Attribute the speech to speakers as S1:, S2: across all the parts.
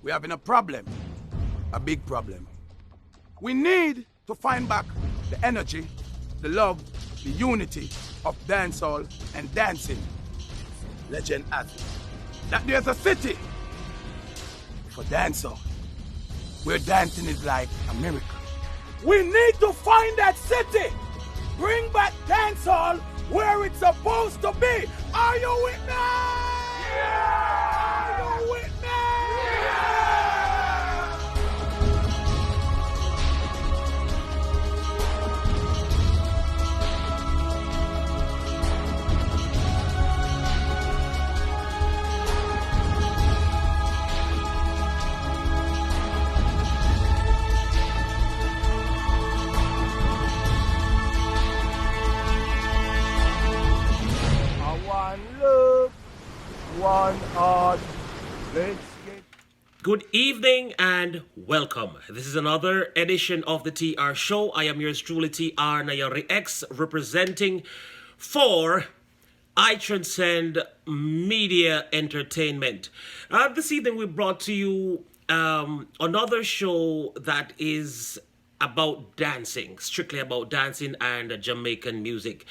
S1: we're having a problem, a big problem. We need to find back the energy, the love, the unity of dancehall and dancing. Legend has it that there's a city for dancehall where dancing is like a miracle. We need to find that city. Bring back dancehall where it's supposed to be. Are you with me? Yeah! Are you with me? One love, one heart. Let's get.
S2: Good evening and welcome. This is another edition of the TR Show. I am yours truly, TR Nayari X, representing for I Transcend Media Entertainment. This evening we brought to you another show that is about dancing, strictly about dancing and Jamaican music.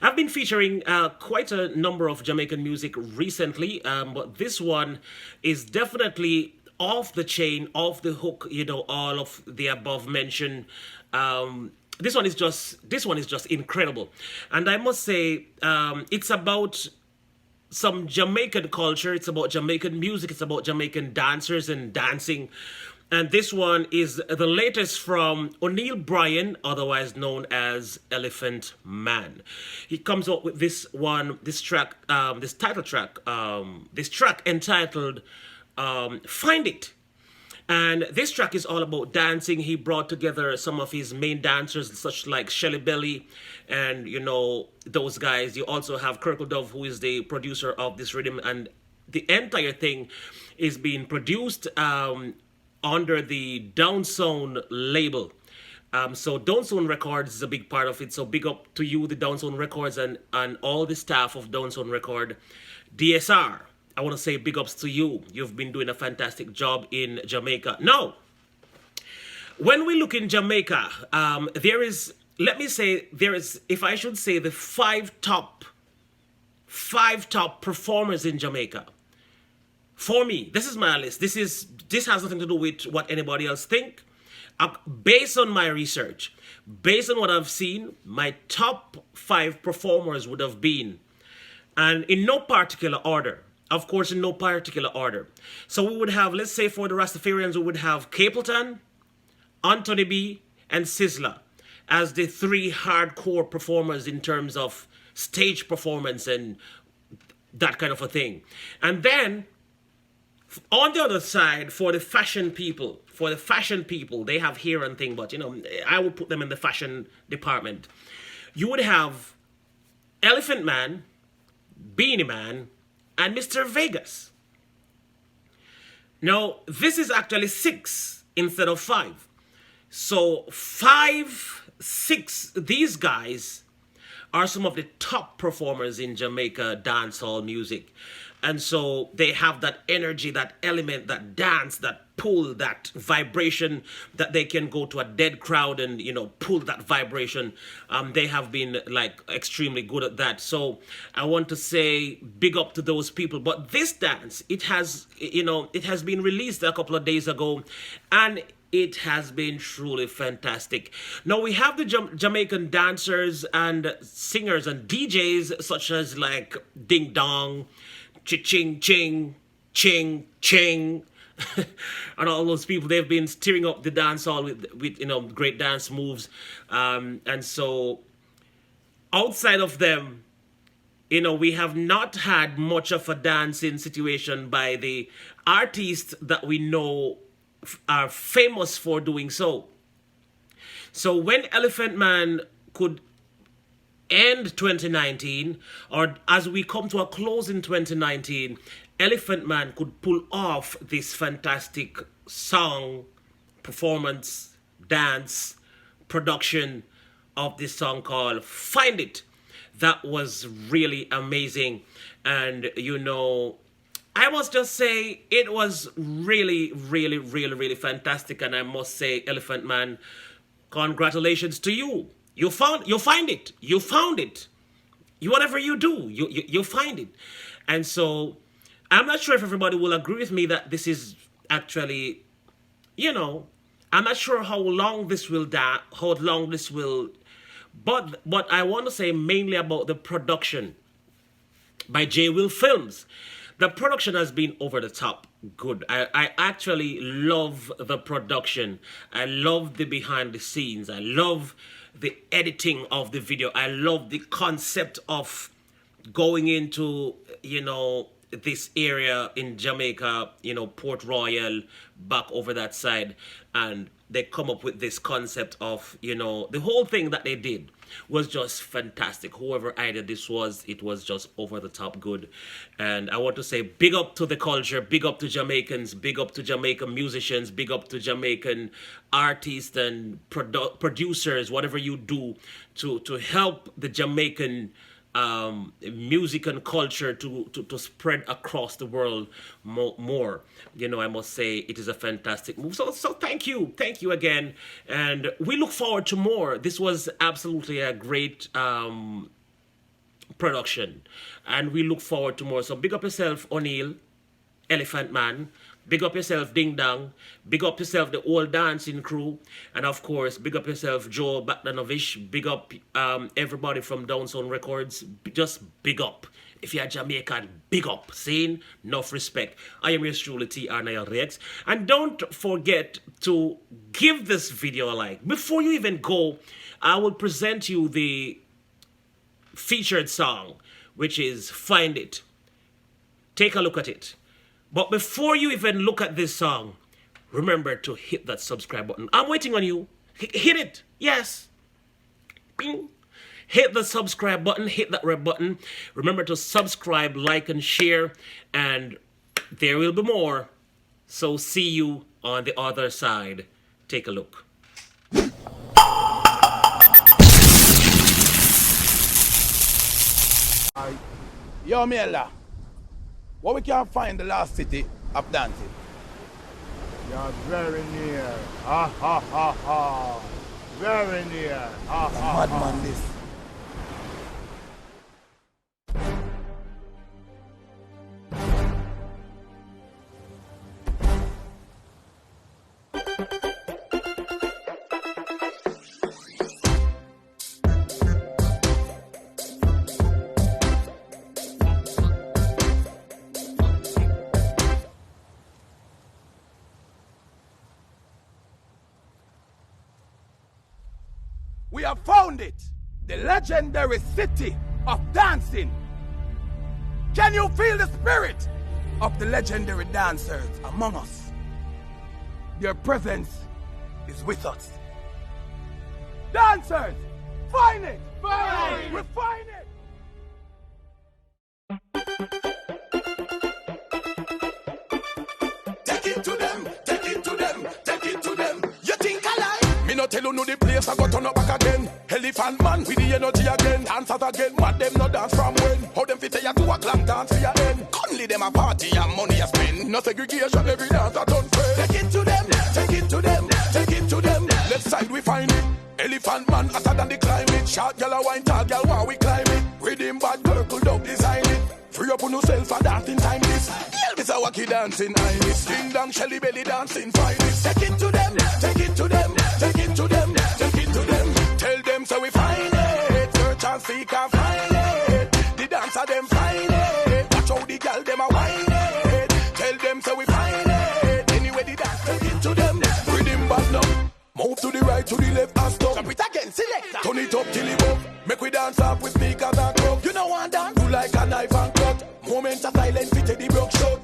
S2: I've been featuring quite a number of Jamaican music recently, but this one is definitely off the chain, off the hook. You know, all of the above mentioned. This one is just incredible, and I must say, it's about some Jamaican culture. It's about Jamaican music. It's about Jamaican dancers and dancing. And this one is the latest from O'Neil Bryan, otherwise known as Elephant Man. He comes up with this track entitled Find It. And this track is all about dancing. He brought together some of his main dancers, such like Shelly Belly and, you know, those guys. You also have Kirkle Dove, who is the producer of this rhythm. And the entire thing is being produced under the Downsound label. So Downsound Records is a big part of it. So big up to you, the Downsound Records, and all the staff of Downsound Record. DSR, I want to say big ups to you. You've been doing a fantastic job in Jamaica. Now, when we look in Jamaica, there is, if I should say, the five top performers in Jamaica. For me, this is my list. This has nothing to do with what anybody else think. Based on my research, based on what I've seen, my top 5 performers would have been, and in no particular order. Of course, in no particular order. So we would have, let's say for the Rastafarians, we would have Capleton, Anthony B, and Sizzla as the 3 hardcore performers in terms of stage performance and that kind of a thing. And then on the other side, for the fashion people, they have hair and thing, but you know, I would put them in the fashion department. You would have Elephant Man, Beanie Man, and Mr. Vegas. Now, this is actually 6 instead of 5. So 5, 6, these guys are some of the top performers in Jamaica dancehall music. And so they have that energy, that element, that dance, that pull, that vibration that they can go to a dead crowd and, you know, pull that vibration. They have been like extremely good at that. So I want to say big up to those people. But this dance, it has been released a couple of days ago, and it has been truly fantastic. Now we have the Jamaican dancers and singers and DJs such as like Ding Dong, Ching Ching, Ching Ching, and all those people. They've been stirring up the dance hall with you know, great dance moves. And so outside of them, you know, we have not had much of a dancing situation by the artists that we know are famous for doing so. So when Elephant Man could end 2019, or as we come to a close in 2019, Elephant Man could pull off this fantastic song, performance, dance, production of this song called Find It. That was really amazing. And, you know, I must just say it was really, really, really, really fantastic, and I must say, Elephant Man, congratulations to you. You find it. You found it. Whatever you do, you find it. And so I'm not sure if everybody will agree with me that this is actually, I'm not sure how long this will but I want to say mainly about the production by J. Will Films. The production has been over the top good. I actually love the production. I love the behind the scenes. I love the editing of the video. I love the concept of going into, this area in Jamaica, Port Royal, back over that side, and they come up with this concept of, the whole thing that they did was just fantastic. Whoever idea this was, it was just over the top good. And I want to say big up to the culture, big up to Jamaicans, big up to Jamaican musicians, big up to Jamaican artists and producers, whatever you do to help the Jamaican music and culture to spread across the world more. I must say it is a fantastic move. So thank you again, and we look forward to more. This was absolutely a great production, and we look forward to more. So big up yourself, O'Neill, Elephant Man. Big up yourself, Ding Dong. Big up yourself, the old dancing crew. And of course, big up yourself, Joe Batnanovich. Big up everybody from Downsound Records. Just big up. If you're Jamaican, big up. Saying enough respect. I am yours truly, TR Rex. And don't forget to give this video a like. Before you even go, I will present you the featured song, which is Find It. Take a look at it. But before you even look at this song, remember to hit that subscribe button. I'm waiting on you. Hit it. Yes. Bing. Hit the subscribe button. Hit that red button. Remember to subscribe, like, and share. And there will be more. So see you on the other side. Take a look.
S1: Yo, Miela. What we can find the last city of dancing?
S3: You're very near. Ha ha ha ha. Very near. Ha ha ha.
S1: Madman this. We have found it, the legendary city of dancing. Can you feel the spirit of the legendary dancers among us? Their presence is with us. Dancers, find it! Find it! We find it! Take it to them, take it to them, take it to them. You think I lie? Me no tell you no the place I got turn up back again. Elephant man with the energy again. Dancers again, mad them no dance from when. How them fit tell you to a clock dance for your end. Only them a party and money a spend. No segregation, every dance a done friend. Take it to them, take it to them, take it to them. Left side we find it. Elephant man hotter than the climate. Short gal a wine, tall gal while we climb it. Rhythm bad girl could up design it. Free up on yourself for dancing time this. Girl this a wacky dancing iris. Ding dong shelly belly dancing finest. Take it to them, take it to them, take it to them, take it to them. Tell them so we find it. Search and seek and find it. The dancer them find it. Watch how the girl them a whine it. Tell them so we find it. Anyway the dance take it to them. Rhythm bad now. Move to the right, to the left, and stop. Jump it again, selector. Turn it up till it up. Make we dance up with sneakers and crocs. You know one dance? Do like a knife and cut. Moment of silence, fit the broke shot.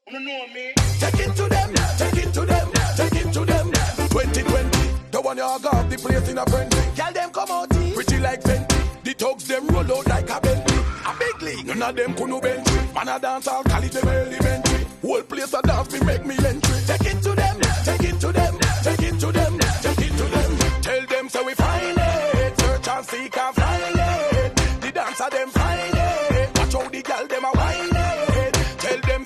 S1: You know me? Take it to them, take it to them, take it to them. 2020, the one you got the place in a frenzy. Girl them come out, pretty like Fenty. The thugs them roll out like a Bentley. A big league, none of them could no bench. Man a dance, I'll call it them elementary. Whole place a dance, me make me entry. Take it to them, take it to them, take it to them, take it to them. Tell them so we find it. Search and seek and find it. The dancer them find it. Watch how the girl them a whine it. Tell them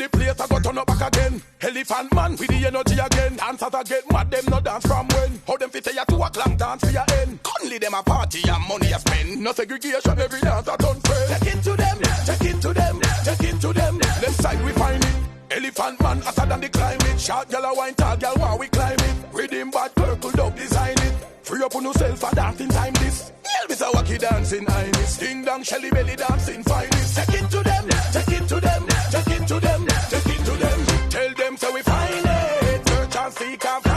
S1: the place, I got turn up back again. Elephant man with the energy again. Dancers I get mad, them no dance from when. How them fit say 2 o'clock dance for your end. Only them a party and money a spend. No segregation, every dance a done friend. Take it to them, take it to them, take it to them. Left side we find it. Elephant man hotter than the climate. Short gal a wine, tall gal while we climb it. Rhythm bad, purple dog design it. Free up on yourself for dancing time this. Elvis a wacky dancing highness. Ding dong, Shelly belly dancing finest. Take it to them, take it to them, take it to them, take it to them. Tell them so we find it. Search and seek and